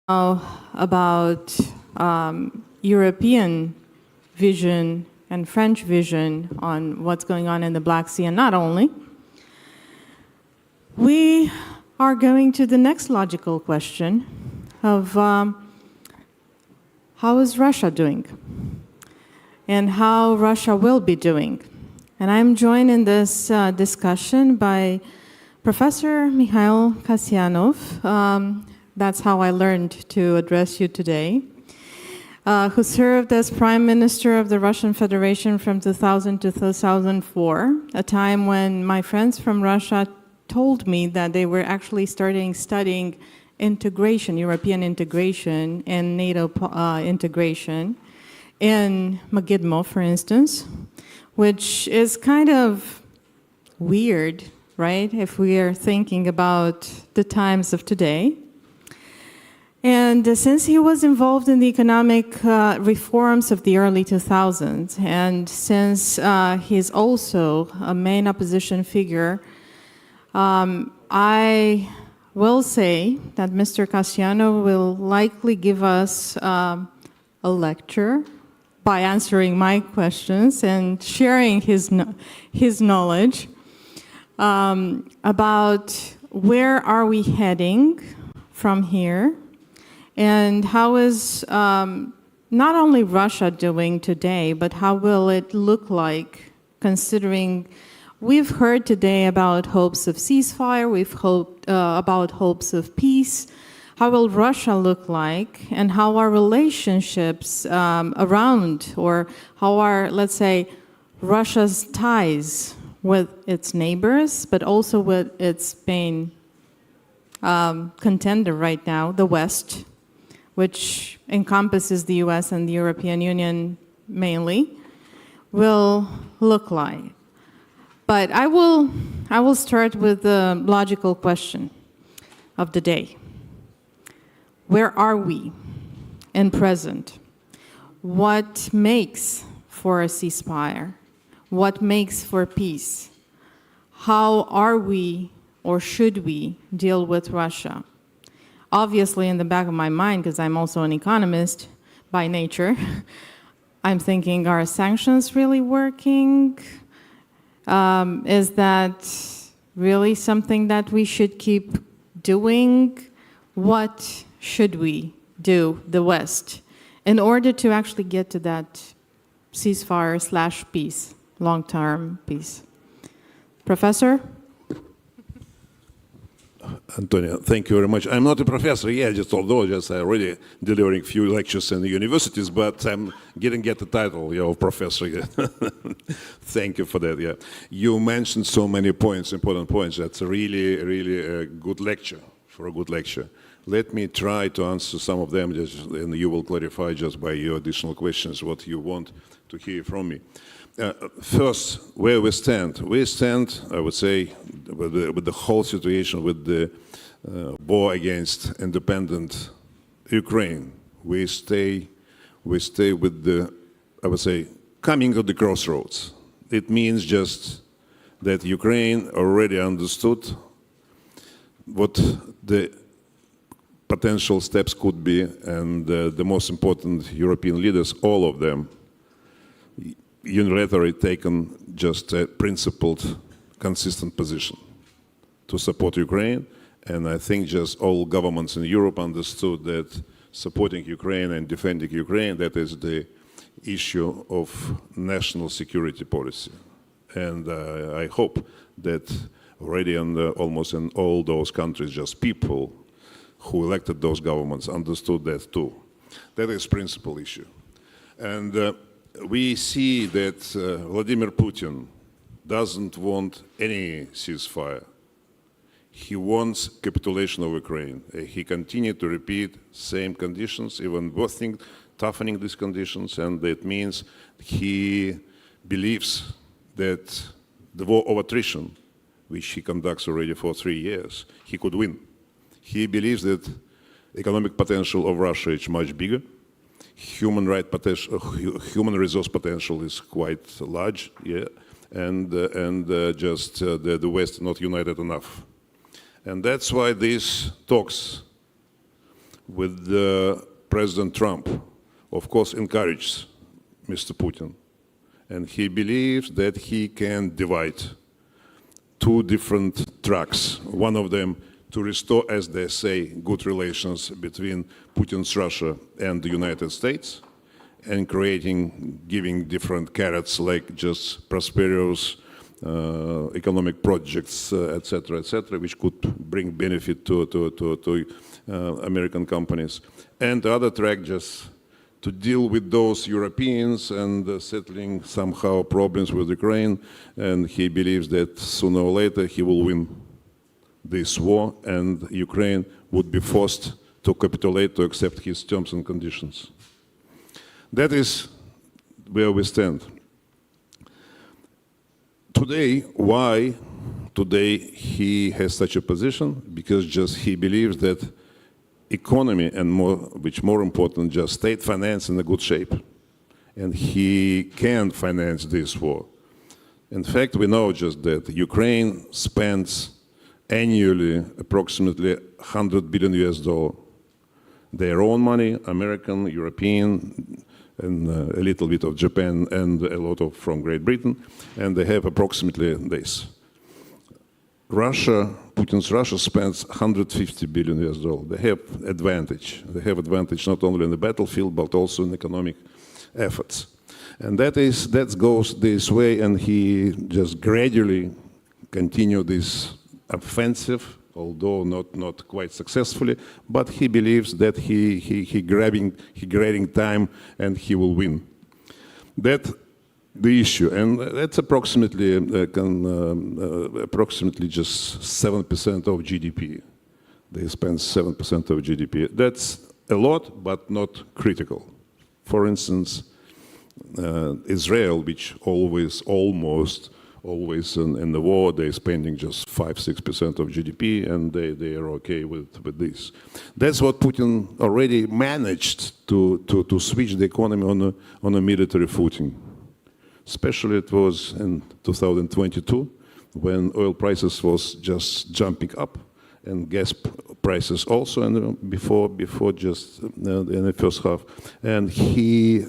About European vision and French vision on what's going on in the Black Sea, and not only, we are going to the next logical question of how is Russia doing and how Russia will be doing. And I'm joined in this discussion by Professor Mikhail KASYANOV. That's how I learned to address you today, who served as Prime Minister of the Russian Federation from 2000 to 2004, a time when my friends from Russia told me that they were actually studying integration, European integration and NATO integration in Megiddo, for instance, which is kind of weird, right, if we are thinking about the times of today. And since he was involved in the economic reforms of the early 2000s, and since he's also a main opposition figure, I will say that Mr. Kasyanov will likely give us a lecture by answering my questions and sharing his knowledge about where are we heading from here, and how is not only Russia doing today, but how will it look like, considering we've heard today about hopes of ceasefire, we've hoped about hopes of peace. How will Russia look like, and how are relationships around, or how are, let's say, Russia's ties with its neighbors, but also with its main contender right now, the West, which encompasses the US and the European Union mainly, will look like. But I will start with the logical question of the day. Where are we in present? What makes for a ceasefire? What makes for peace? How are we, or should we, deal with Russia? Obviously, in the back of my mind, because I'm also an economist by nature, I'm thinking, are sanctions really working? Is that really something that we should keep doing? What should we do, the West, in order to actually get to that ceasefire/peace, long-term peace? Professor? Antonia, thank you very much. I'm not a professor yet, just already delivering a few lectures in the universities, but I'm getting the title of professor. Yeah. Thank you for that. Yeah, you mentioned so many points, important points. That's a really a good lecture, for a good lecture. Let me try to answer some of them, and you will clarify just by your additional questions what you want to hear from me. First, where we stand. We stand, I would say, with the whole situation, with the war against independent Ukraine. We stay with the, I would say, coming to the crossroads. It means just that Ukraine already understood what the potential steps could be, and the most important European leaders, all of them, unilaterally taken just a principled, consistent position to support Ukraine. And I think just all governments in Europe understood that supporting Ukraine and defending Ukraine, that is the issue of national security policy. And I hope that already almost in all those countries, just people who elected those governments understood that too. That is principal issue. And we see that Vladimir Putin doesn't want any ceasefire. He wants capitulation of Ukraine. He continued to repeat same conditions, even worsening, toughening these conditions, and that means he believes that the war of attrition, which he conducts already for 3 years, he could win. He believes that economic potential of Russia is much bigger. Human resource potential is quite large, yeah, and just the West not united enough. And that's why these talks with President Trump, of course, encourages Mr. Putin. And he believes that he can divide two different tracks. One of them to restore, as they say, good relations between Putin's Russia and the United States, and giving different carrots like just prosperous economic projects, etc., which could bring benefit to American companies. And the other track just to deal with those Europeans and settling somehow problems with Ukraine. And he believes that sooner or later he will win this war and Ukraine would be forced to capitulate, to accept his terms and conditions. That is where we stand. Today, why today he has such a position? Because just he believes that economy and more important, just state finance in a good shape. And he can finance this war. In fact, we know just that Ukraine spends annually approximately $100 billion US. Their own money, American, European, and a little bit of Japan and a lot of from Great Britain, and they have approximately this. Russia, Putin's Russia spends $150 billion US. They have advantage. They have advantage not only in the battlefield, but also in economic efforts. And that goes this way, and he just gradually continue this offensive, although not quite successfully, but he believes that he grabbing time and he will win. That's the issue, and that's approximately just 7% of GDP. They spend 7% of GDP. That's a lot, but not critical. For instance, Israel, which almost always in the war, they're spending just 5-6% of GDP, and they are okay with this. That's what Putin already managed to switch the economy on a military footing. Especially it was in 2022, when oil prices was just jumping up, and gas prices also, and before just in the first half. And he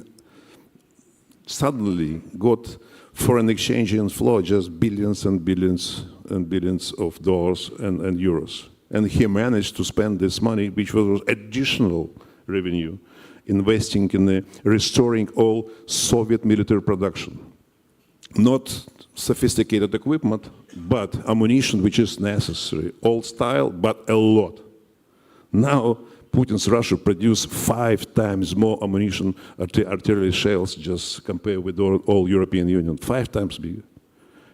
suddenly got foreign exchange inflow, just billions and billions and billions of dollars and euros. And he managed to spend this money, which was additional revenue, investing in restoring all Soviet military production. Not sophisticated equipment, but ammunition which is necessary. Old style, but a lot. Now, Putin's Russia produced 5 times more ammunition, artillery shells, just compared with all European Union, 5 times bigger.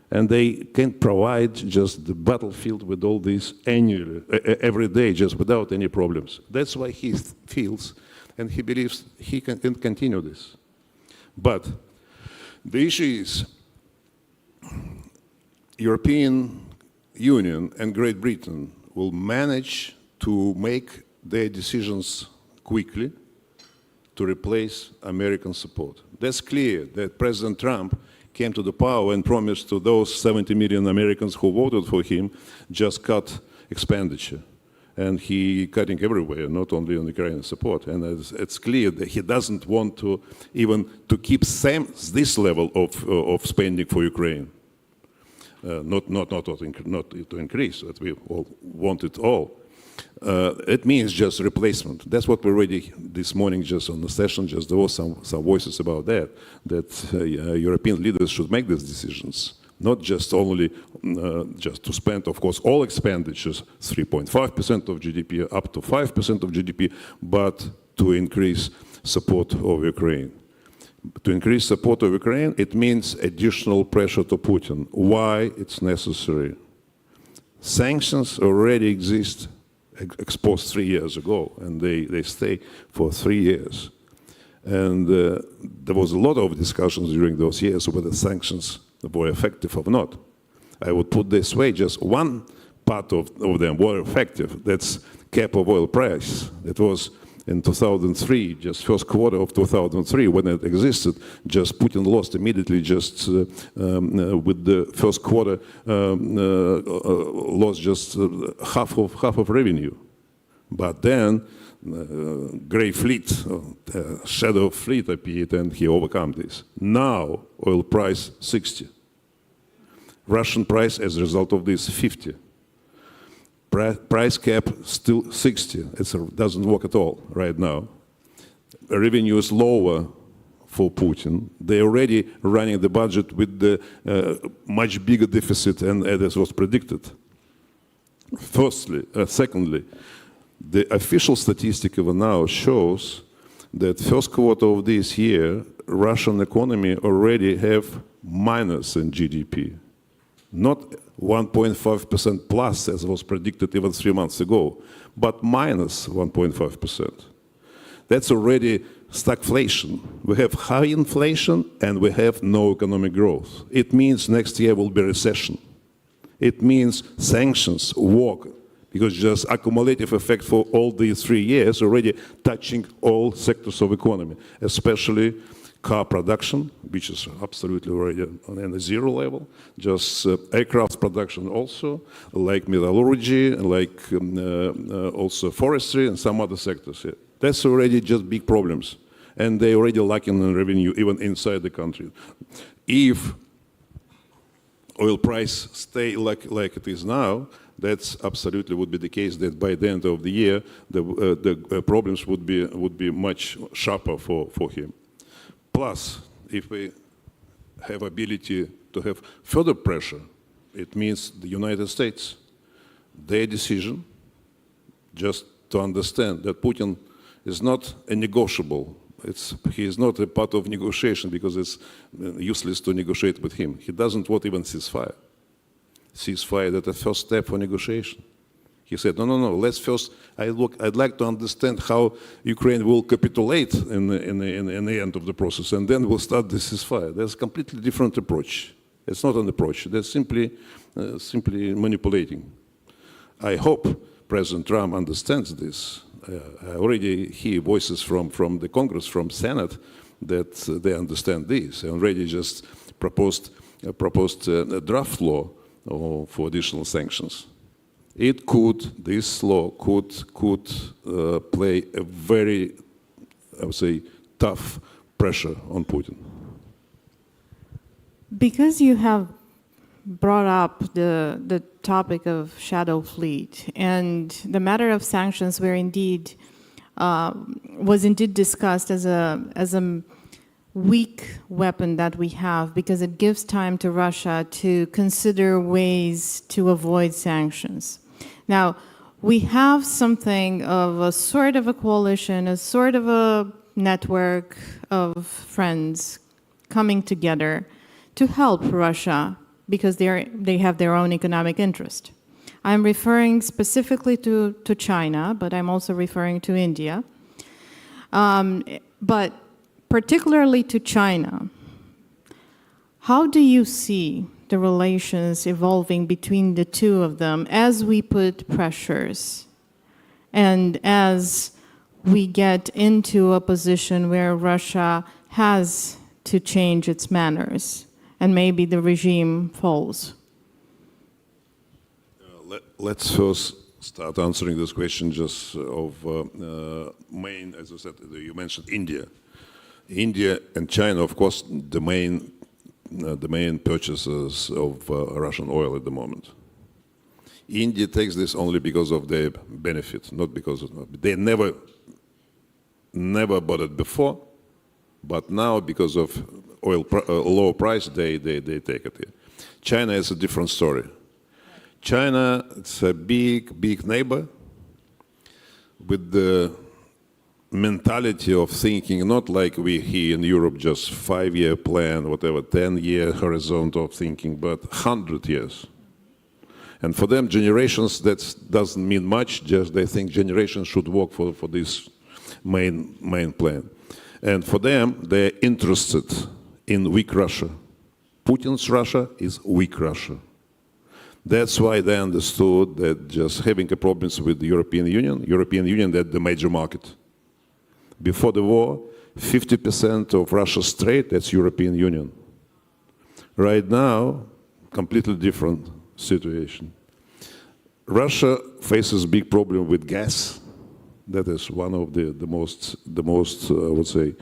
And they can provide just the battlefield with all this annually, every day, just without any problems. That's why he feels, and he believes he can continue this. But the issue is, European Union and Great Britain will manage to make their decisions quickly to replace American support. That's clear that President Trump came to the power and promised to those 70 million Americans who voted for him just cut expenditure. And he cutting everywhere, not only on Ukrainian support. And it's clear that he doesn't want to even to keep this level of spending for Ukraine. Not to increase, that we all want it all. It means just replacement. That's what we already this morning, just on the session, just there was some voices about that European leaders should make these decisions, not just only just to spend, of course, all expenditures, 3.5% of GDP, up to 5% of GDP, but to increase support of Ukraine. To increase support of Ukraine, it means additional pressure to Putin. Why it's necessary? Sanctions already exist, exposed 3 years ago, and they stay for 3 years. And there was a lot of discussions during those years whether sanctions were effective or not. I would put this way, just one part of them were effective. That's cap of oil price. It was in 2003, just first quarter of 2003, when it existed, just Putin lost immediately, just with the first quarter, lost just half of revenue. But then gray fleet, shadow fleet appeared and he overcame this. Now oil price 60. Russian price as a result of this 50. Price cap still 60. It doesn't work at all right now. Revenue is lower for Putin. They're already running the budget with the much bigger deficit and as was predicted. Secondly, the official statistic even now shows that first quarter of this year, Russian economy already have minus in GDP. Not 1.5% plus as was predicted even 3 months ago, but minus 1.5%. That's already stagflation. We have high inflation and we have no economic growth. It means next year will be recession. It means sanctions work, because just accumulative effect for all these 3 years already touching all sectors of economy, especially car production, which is absolutely already on a zero level, just aircraft production also, like metallurgy, like also forestry and some other sectors here. That's already just big problems. And they already lacking in revenue even inside the country. If oil price stay like it is now, that's absolutely would be the case that by the end of the year, the problems would be much sharper for him. Plus, if we have ability to have further pressure, it means the United States, their decision, just to understand that Putin is not a negotiable. He is not a part of negotiation because it's useless to negotiate with him. He doesn't want even ceasefire. Ceasefire, that's the first step for negotiation. He said, no, let's first, I'd like to understand how Ukraine will capitulate in the end of the process, and then we'll start the ceasefire. That's a completely different approach. It's not an approach. That's simply manipulating. I hope President Trump understands this. I already hear voices from the Congress, from Senate, that they understand this. I already just proposed a draft law for additional sanctions. This law could play a very, I would say, tough pressure on Putin. Because you have brought up the topic of shadow fleet and the matter of sanctions was indeed discussed as a weak weapon that we have, because it gives time to Russia to consider ways to avoid sanctions. Now, we have something of a sort of a coalition, a sort of a network of friends coming together to help Russia, because they have their own economic interest. I'm referring specifically to China, but I'm also referring to India. But particularly to China, how do you see the relations evolving between the two of them as we put pressures and as we get into a position where Russia has to change its manners and maybe the regime falls? Let's first start answering this question just of main, as I said, you mentioned India. India and China, of course, the main purchasers of Russian oil at the moment. India takes this only because of their benefit, not because of, they never bought it before, but now because of oil low price, they take it here. China is a different story. China, it's a big neighbor with the mentality of thinking not like we here in Europe, just 5-year plan, whatever, 10-year horizon of thinking, but 100 years. And for them, generations, that doesn't mean much, just they think generations should work for this main plan. And for them, they're interested in weak Russia. Putin's Russia is weak Russia. That's why they understood that just having a problems with the European Union, that's the major market. Before the war, 50% of Russia's trade, that's European Union. Right now, completely different situation. Russia faces big problem with gas, That is one of the most I would say,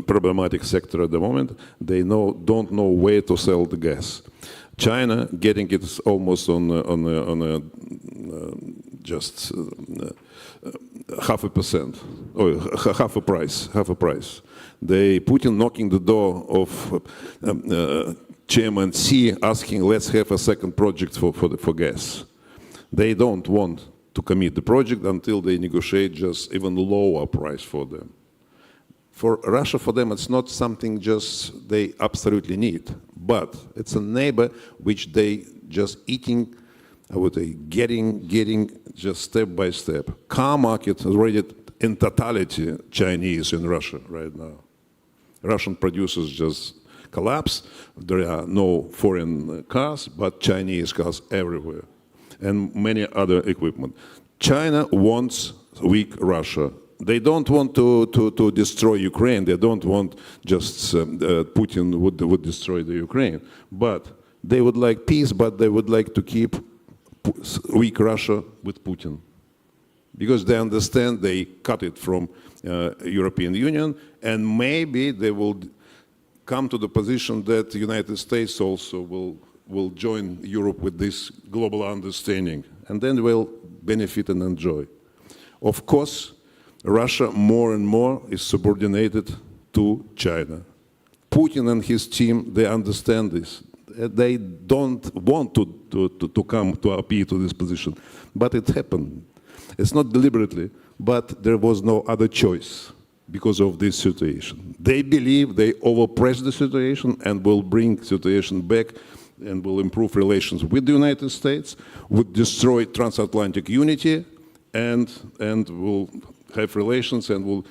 problematic sector at the moment. They don't know where to sell the gas. China getting it almost on just 0.5%, or half a price. Putin knocking the door of Chairman Xi, asking, let's have a second project for gas. They don't want to commit the project until they negotiate just even lower price for them. For Russia, for them, it's not something just they absolutely need, but it's a neighbor which they just eating, I would say, getting just step by step. Car market is already in totality Chinese in Russia right now. Russian producers just collapse. There are no foreign cars, but Chinese cars everywhere, and many other equipment. China wants weak Russia. They don't want to destroy Ukraine. They don't want just Putin would destroy the Ukraine. But they would like peace, but they would like to keep weak Russia with Putin. Because they understand they cut it from European Union, and maybe they will come to the position that the United States also will join Europe with this global understanding, and then we'll benefit and enjoy. Of course, Russia more and more is subordinated to China. Putin and his team, they understand this. They don't want to come to appear to this position, but it happened. It's not deliberately, but there was no other choice because of this situation. They believe they overpress the situation and will bring situation back and will improve relations with the United States, would destroy transatlantic unity, and will have relations and will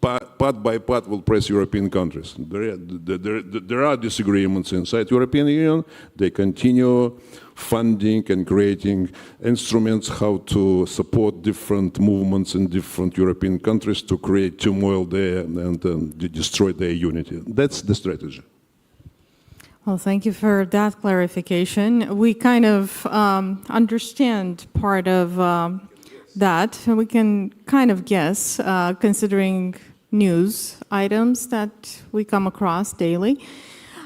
part by part will press European countries. There are disagreements inside European Union. They continue funding and creating instruments how to support different movements in different European countries to create turmoil there and destroy their unity. That's the strategy. Well, thank you for that clarification. We kind of understand part of that. We can kind of guess, considering news items that we come across daily.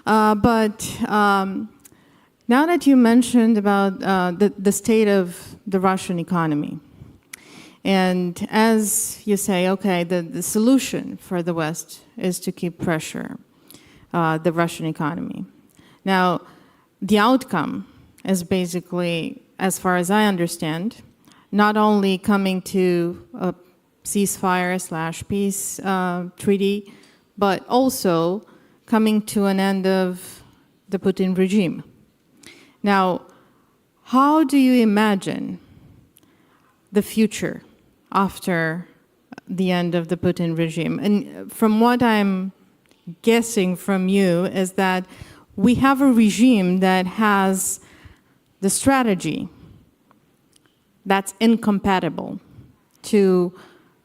But now that you mentioned about the state of the Russian economy, and as you say, okay, the solution for the West is to keep pressure the Russian economy. Now, the outcome is basically, as far as I understand, not only coming to a ceasefire/peace treaty, but also coming to an end of the Putin regime. Now, how do you imagine the future after the end of the Putin regime? And from what I'm guessing from you is that we have a regime that has the strategy that's incompatible to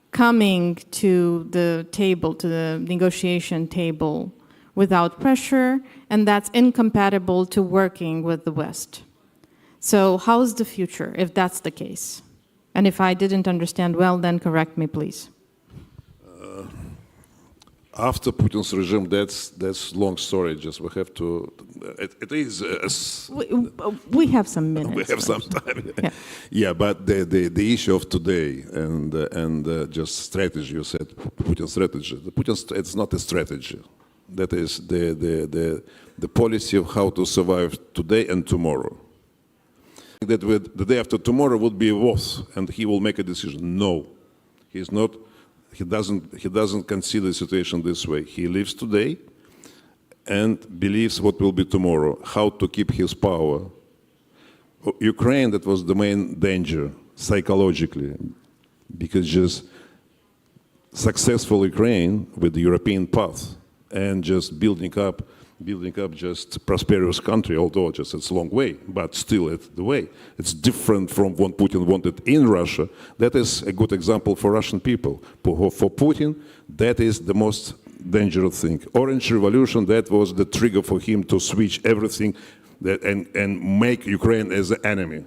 coming to the table, to the negotiation table without pressure, and that's incompatible to working with the West. So how's the future, if that's the case? And if I didn't understand well, then correct me, please. After Putin's regime, that's long story. Just we have to. It is. We have some minutes. We have some time. Yeah, but the issue of today and just strategy. You said Putin's strategy. It's not a strategy. That is the policy of how to survive today and tomorrow. That the day after tomorrow would be worse, and he will make a decision. No, he's not. He doesn't consider the situation this way. He lives today and believes what will be tomorrow, how to keep his power. Ukraine, that was the main danger psychologically, because just successful Ukraine with the European path and just building up just prosperous country, although just it's a long way, but still it's the way. It's different from what Putin wanted in Russia. That is a good example for Russian people. For Putin, that is the most dangerous thing. Orange Revolution, that was the trigger for him to switch everything and make Ukraine as an enemy.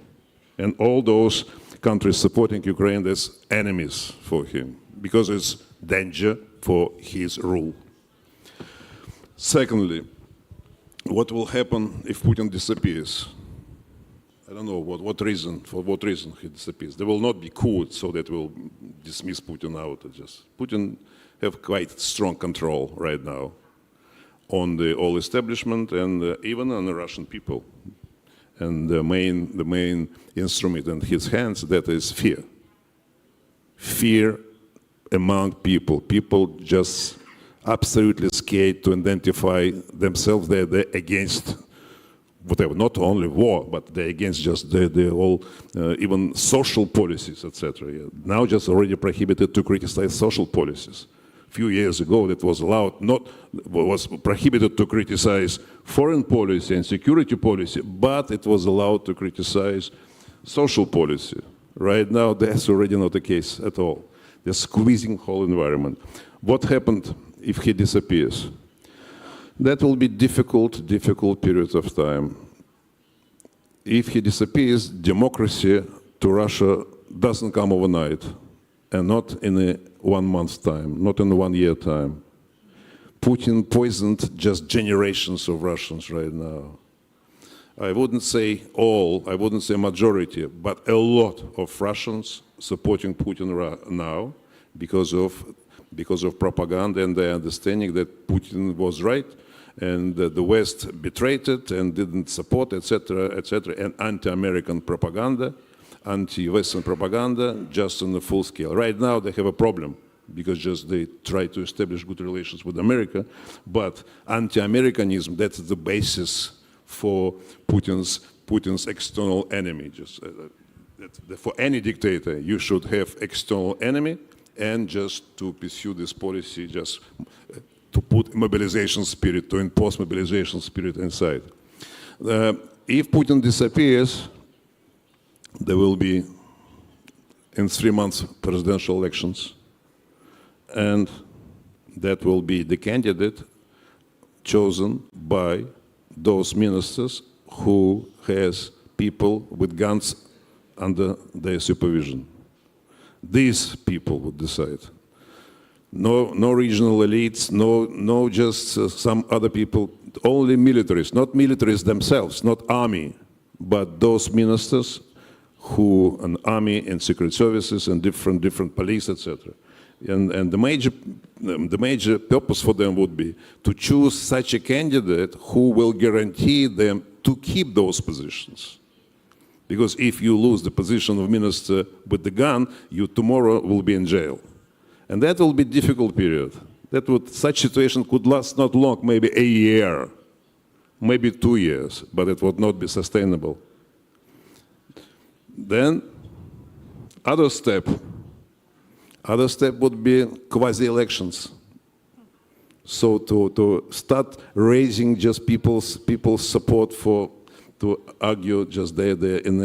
And all those countries supporting Ukraine as enemies for him, because it's danger for his rule. Secondly, what will happen if Putin disappears? I don't know for what reason he disappears. There will not be coup, so that will dismiss Putin out. Putin have quite strong control right now on the whole establishment and even on the Russian people. And the main instrument in his hands, that is fear. Fear among people. People just absolutely scared to identify themselves. They're against whatever, not only war, but they're against just the whole, even social policies, etc. Yeah. Now just already prohibited to criticize social policies. A few years ago it was allowed, was prohibited to criticize foreign policy and security policy, but it was allowed to criticize social policy. Right now that's already not the case at all. They're squeezing the whole environment. What happened if he disappears? That will be difficult periods of time. If he disappears, democracy to Russia doesn't come overnight, and not in a 1 month's time, not in a 1 year time. Putin poisoned just generations of Russians right now. I wouldn't say all, I wouldn't say majority, but a lot of Russians supporting Putin now because of propaganda and their understanding that Putin was right, and the West betrayed it and didn't support, etc., and anti-American propaganda, anti-Western propaganda, just on a full scale. Right now they have a problem, because just they try to establish good relations with America, but anti-Americanism, that's the basis for Putin's external enemy. For any dictator, you should have external enemy, and just to pursue this policy, just to put mobilization spirit, to impose mobilization spirit inside. If Putin disappears, there will be, in 3 months, presidential elections, and that will be the candidate chosen by those ministers who has people with guns under their supervision. These people would decide. No regional elites, no just some other people, only militaries, not militaries themselves, not army, but those ministers who, an army and secret services and different police, etc. And the major purpose for them would be to choose such a candidate who will guarantee them to keep those positions. Because if you lose the position of minister with the gun, you tomorrow will be in jail. And that will be a difficult period. Such situation could last not long, maybe a year, maybe 2 years, but it would not be sustainable. Then, other step would be quasi-elections. So to start raising just people's support to argue just there in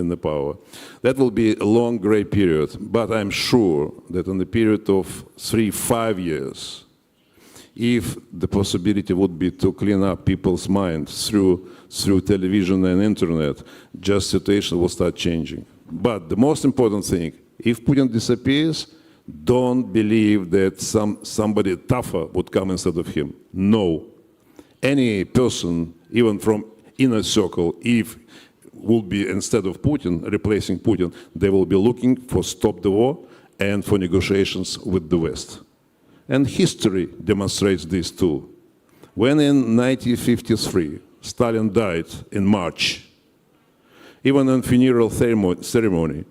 the power. That will be a long, great period. But I'm sure that in the period of 3-5 years, if the possibility would be to clean up people's minds through television and internet, just situation will start changing. But the most important thing, if Putin disappears, don't believe that somebody tougher would come instead of him. No. Any person, even from inner circle, if will be instead of Putin, replacing Putin, they will be looking for stop the war and for negotiations with the West. And history demonstrates this too. When in 1953, Stalin died in March, even in funeral ceremony,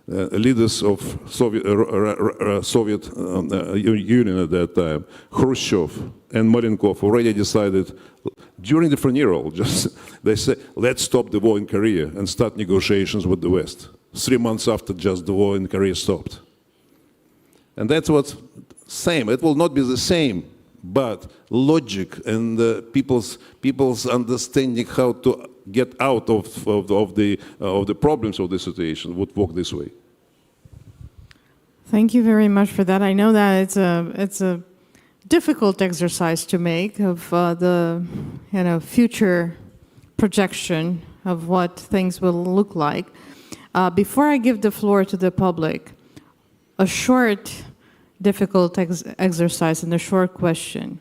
leaders of Soviet Union at that time, Khrushchev and Malenkov already decided during the funeral, they said, let's stop the war in Korea and start negotiations with the West. 3 months after just the war in Korea stopped. And that's what's same. It will not be the same, but logic and people's understanding how to get out of the problems of the situation would work this way. Thank you very much for that. I know that it's a difficult exercise to make of the future projection of what things will look like. Before I give the floor to the public, a short, difficult exercise and a short question.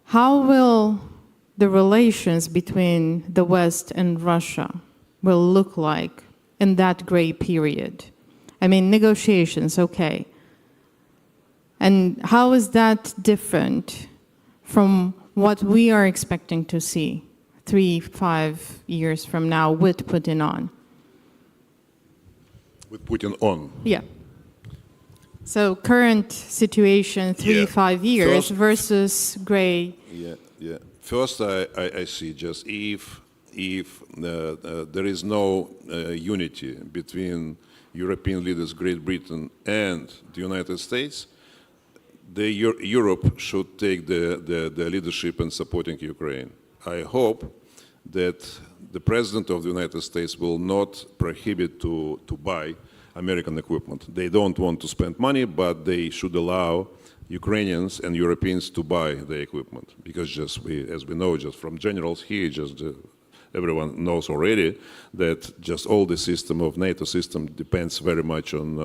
How will the relations between the West and Russia will look like in that gray period? I mean, negotiations, okay. And how is that different from what we are expecting to see 3-5 years from now with Putin on? With Putin on? Yeah. So current situation, 3-5 years versus gray. Yeah. First, I see just if there is no unity between European leaders, Great Britain and the United States, Europe should take the leadership in supporting Ukraine. I hope that the President of the United States will not prohibit to buy American equipment. They don't want to spend money, but they should allow Ukrainians and Europeans to buy the equipment. Because just as we know, just from generals here, everyone knows already that just all the system of NATO system depends very much on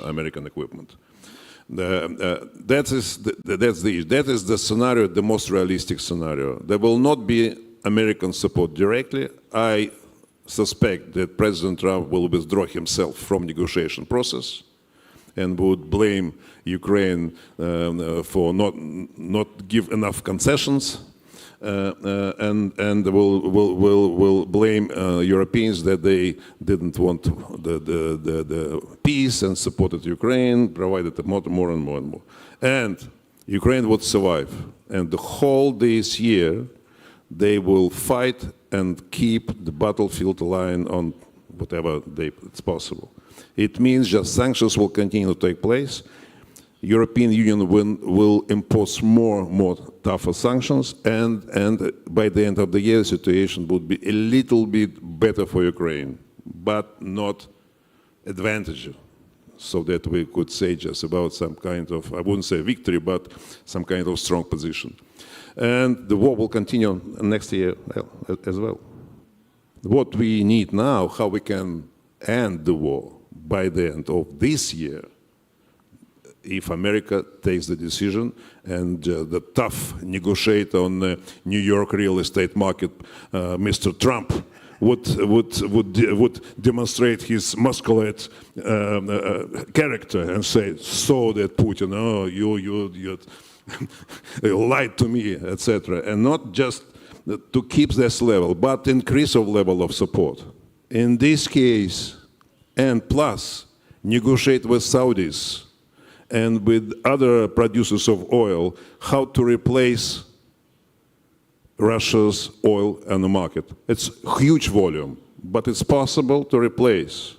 American equipment. That is the scenario, the most realistic scenario. There will not be American support directly. I suspect that President Trump will withdraw himself from negotiation process and would blame Ukraine for not give enough concessions, and will blame Europeans that they didn't want the peace and supported Ukraine, provided more and more. And Ukraine would survive. And the whole this year, they will fight and keep the battlefield line on whatever it's possible. It means just sanctions will continue to take place. European Union will impose more tougher sanctions, and by the end of the year, the situation would be a little bit better for Ukraine, but not advantageous, so that we could say just about some kind of, I wouldn't say victory, but some kind of strong position. And the war will continue next year as well. What we need now, how we can end the war by the end of this year, if America takes the decision and the tough negotiator on the New York real estate market, Mr. Trump, would demonstrate his muscular character and say, so that Putin, oh, you lied to me, etc. And not just to keep this level, but increase of level of support. In this case, and plus, negotiate with Saudis and with other producers of oil, how to replace Russia's oil on the market. It's huge volume, but it's possible to replace.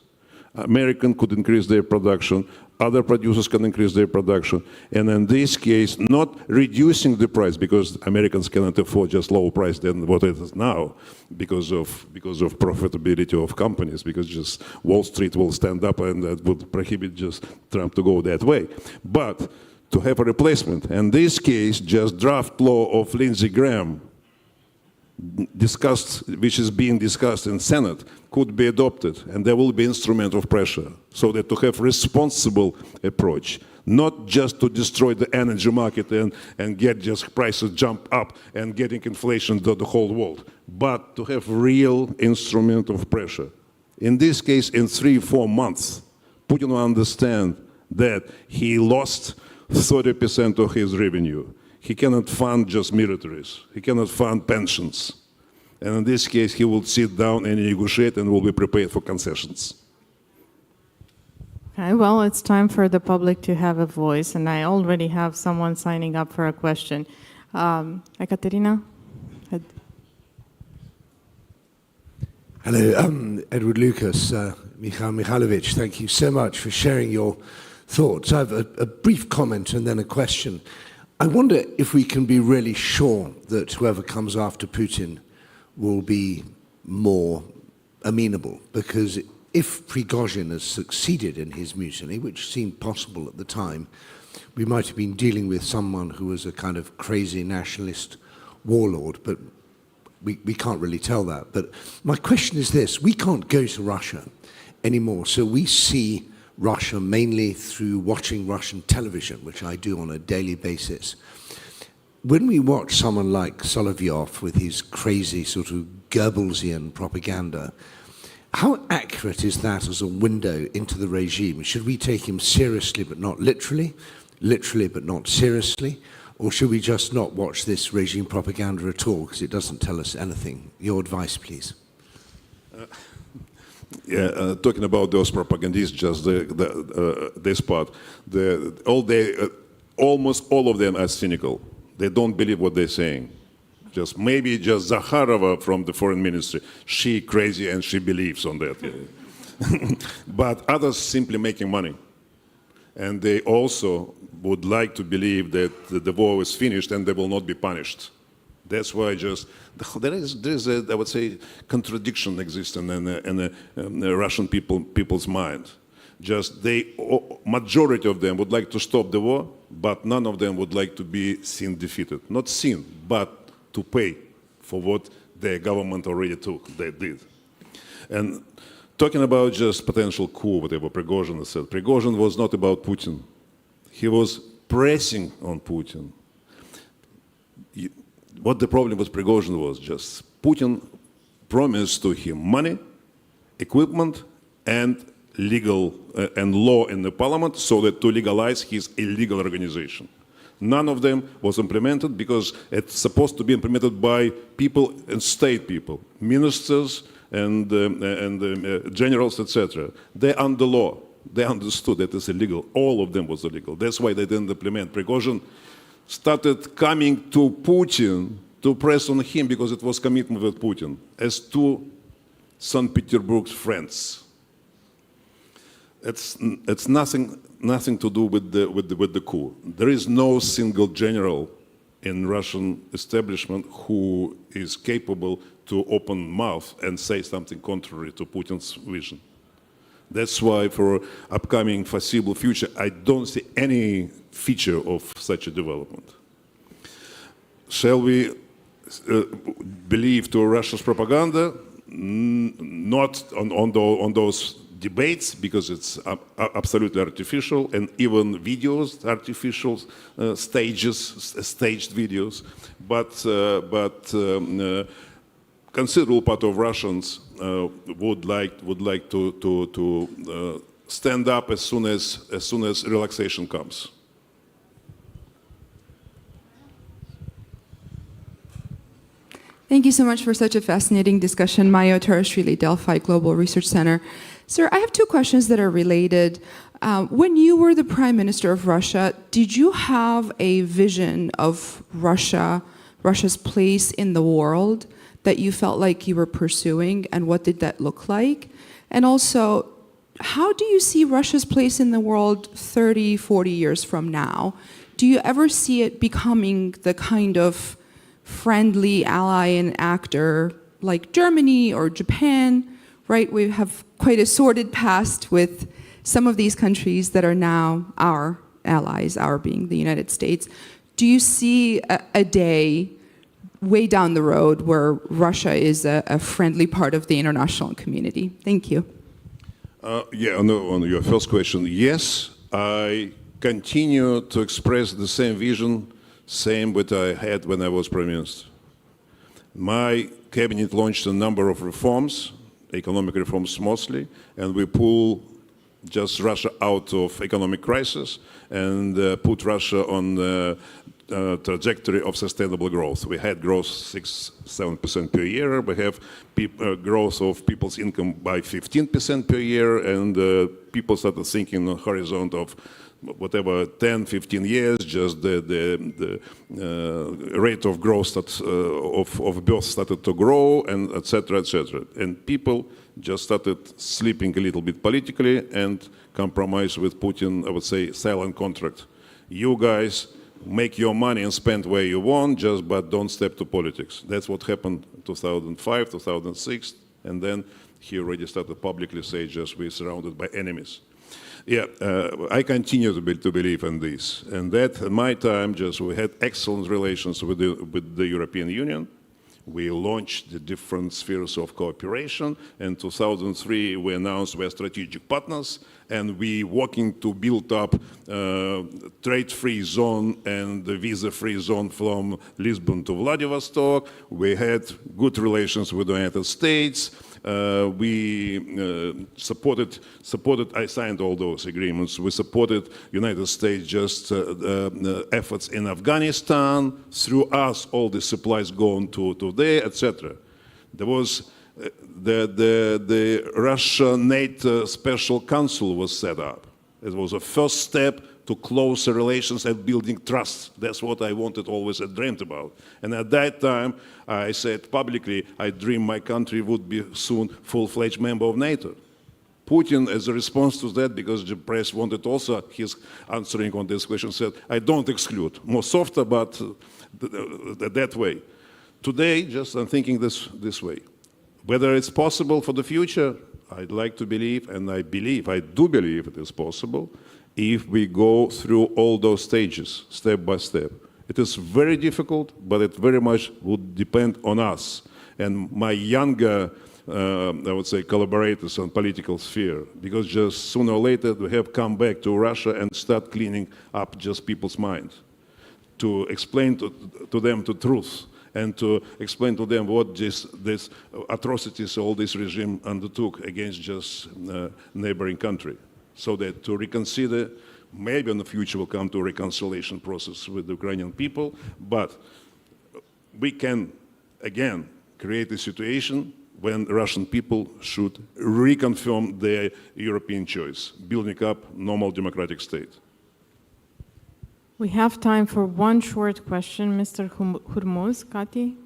American could increase their production, other producers can increase their production, and in this case, not reducing the price, because Americans cannot afford just lower price than what it is now, because of profitability of companies, because just Wall Street will stand up and that would prohibit just Trump to go that way. But to have a replacement, in this case, just draft law of Lindsey Graham, which is being discussed in Senate, could be adopted, and there will be instrument of pressure, so that to have responsible approach, not just to destroy the energy market and get just prices jump up and getting inflation to the whole world, but to have real instrument of pressure. In this case, in 3-4 months, Putin will understand that he lost 30% of his revenue. He cannot fund just militaries. He cannot fund pensions. And in this case, he will sit down and negotiate and will be prepared for concessions. Okay, well, it's time for the public to have a voice, and I already have someone signing up for a question. Ekaterina? Hello, Edward Lucas, Mikhail Mikhailovich, thank you so much for sharing your thoughts. I have a brief comment and then a question. I wonder if we can be really sure that whoever comes after Putin will be more amenable, because if Prigozhin has succeeded in his mutiny, which seemed possible at the time, we might have been dealing with someone who was a kind of crazy nationalist warlord. But we can't really tell that. But my question is this: we can't go to Russia anymore, so we see Russia mainly through watching Russian television, which I do on a daily basis. When we watch someone like Solovyov with his crazy sort of Goebbelsian propaganda, how accurate is that as a window into the regime? Should we take him seriously but not literally, literally but not seriously? Or should we just not watch this regime propaganda at all because it doesn't tell us anything? Your advice, please. Talking about those propagandists, just this part, almost all of them are cynical. They don't believe what they're saying. Maybe just Zakharova from the foreign ministry, she crazy and she believes on that. But others simply making money. And they also would like to believe that the war is finished and they will not be punished. That's why there is a, I would say, contradiction existing in the Russian people's mind. Majority of them would like to stop the war, but none of them would like to be seen defeated. Not seen, but to pay for what their government already did. And talking about just potential coup, whatever Prigozhin said, Prigozhin was not about Putin. He was pressing on Putin. What the problem with Prigozhin was just Putin promised to him money, equipment, and legal and law in the parliament so that to legalize his illegal organization. None of them was implemented because it's supposed to be implemented by people and state people, ministers and generals, etc. They're under law. They understood that it's illegal. All of them was illegal. That's why they didn't implement. Prigozhin started coming to Putin to press on him because it was commitment with Putin as two St. Petersburg's friends. It's nothing to do with the coup. There is no single general in Russian establishment who is capable to open mouth and say something contrary to Putin's vision. That's why for upcoming foreseeable future, I don't see any feature of such a development. Shall we believe to Russia's propaganda? Not on those debates, because it's absolutely artificial, and even videos, artificial staged videos. But considerable part of Russians would like to stand up as soon as relaxation comes. Thank you so much for such a fascinating discussion. Mayo Tarashvili, Delphi Global Research Center. Sir, I have two questions that are related. When you were the Prime Minister of Russia, did you have a vision of Russia's place in the world that you felt like you were pursuing, and what did that look like? And also, how do you see Russia's place in the world 30, 40 years from now? Do you ever see it becoming the kind of friendly ally and actor like Germany or Japan, right? We have quite a sordid past with some of these countries that are now our allies, our being the United States. Do you see a day way down the road where Russia is a friendly part of the international community? Thank you. On your first question, yes, I continue to express the same vision, same what I had when I was Prime Minister. My cabinet launched a number of reforms, economic reforms mostly, and we pull just Russia out of economic crisis and put Russia on the trajectory of sustainable growth. We had growth 6-7% per year. We have growth of people's income by 15% per year, and people started thinking on the horizon of whatever 10-15 years, just the rate of growth of birth started to grow, and etc. etc. And people just started sleeping a little bit politically and compromise with Putin, I would say, silent contract. You guys make your money and spend where you want, but don't step to politics. That's what happened in 2005, 2006, and then he already started publicly say just we're surrounded by enemies. Yeah, I continue to believe in this, and that in my time we had excellent relations with the European Union. We launched the different spheres of cooperation. In 2003, we announced we're strategic partners, and we working to build up trade-free zone and the visa-free zone from Lisbon to Vladivostok. We had good relations with the United States. We supported, I signed all those agreements. We supported United States just efforts in Afghanistan. Through us, all the supplies going to there, etc. There was the Russia-NATO Special Council was set up. It was a first step to closer relations and building trust. That's what I wanted always, I dreamed about. And at that time, I said publicly, I dream my country would be soon full-fledged member of NATO. Putin, as a response to that, because the press wanted also his answering on this question, said, I don't exclude. More softer, but that way. Today, just I'm thinking this way. Whether it's possible for the future, I'd like to believe, and I do believe it is possible, if we go through all those stages, step by step. It is very difficult, but it very much would depend on us. And my younger, I would say, collaborators on political sphere, because just sooner or later we have come back to Russia and start cleaning up just people's minds, to explain to them the truth, and to explain to them what these atrocities all this regime undertook against just neighboring country, so that to reconsider, maybe in the future we'll come to a reconciliation process with the Ukrainian people, but we can, again, create a situation when Russian people should reconfirm their European choice, building up normal democratic state. We have time for one short question. Mr. Hurmuz, Kati.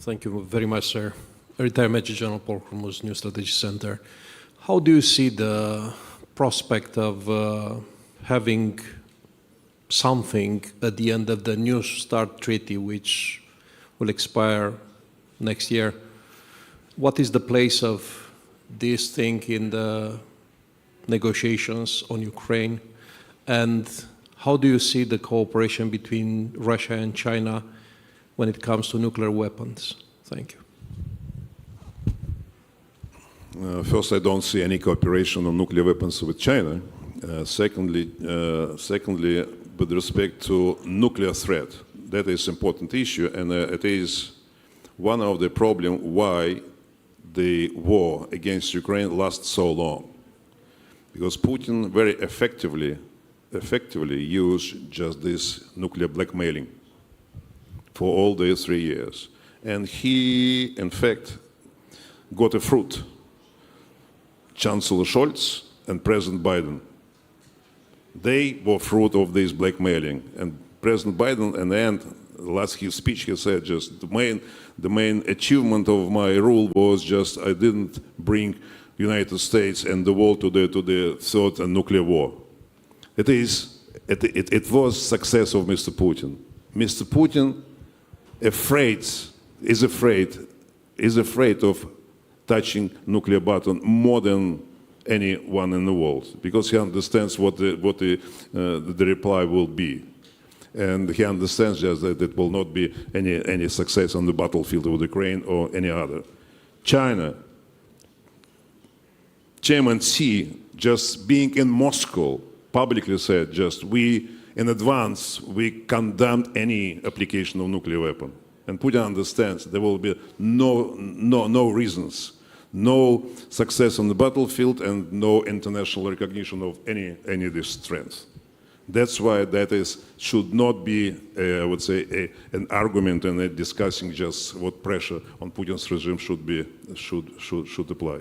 Thank you very much, sir. Retired Major General Paul Hurmuz, New Strategy Center. How do you see the prospect of having something at the end of the New START Treaty, which will expire next year? What is the place of this thing in the negotiations on Ukraine? And how do you see the cooperation between Russia and China when it comes to nuclear weapons? Thank you. First, I don't see any cooperation on nuclear weapons with China. Secondly, with respect to nuclear threat, that is an important issue, and it is one of the problems why the war against Ukraine lasts so long. Because Putin very effectively used just this nuclear blackmailing for all these 3 years. And he, in fact, got a fruit. Chancellor Scholz and President Biden. They were fruit of this blackmailing. And President Biden, in the end, last his speech, he said just the main achievement of my rule was just I didn't bring United States and the world to the third nuclear war. It was success of Mr. Putin. Mr. Putin is afraid of touching nuclear button more than anyone in the world, because he understands what the reply will be. And he understands just that it will not be any success on the battlefield of Ukraine or any other. China, Chairman Xi, just being in Moscow, publicly said just in advance, we condemned any application of nuclear weapon. And Putin understands there will be no reasons, no success on the battlefield, and no international recognition of any of these threats. That's why should not be, I would say, an argument in discussing just what pressure on Putin's regime should apply.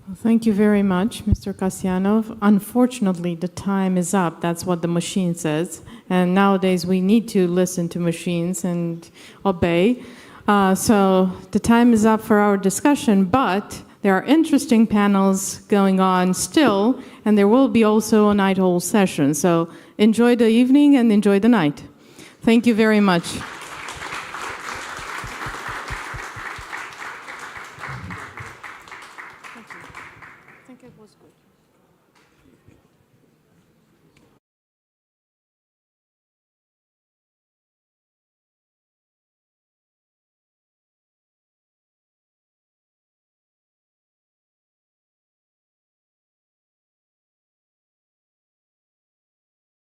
Well, thank you very much, Mr. Kasyanov. Unfortunately, the time is up. That's what the machine says. And nowadays, we need to listen to machines and obey. So the time is up for our discussion, but there are interesting panels going on still, and there will be also a night hall session. So enjoy the evening and enjoy the night. Thank you very much.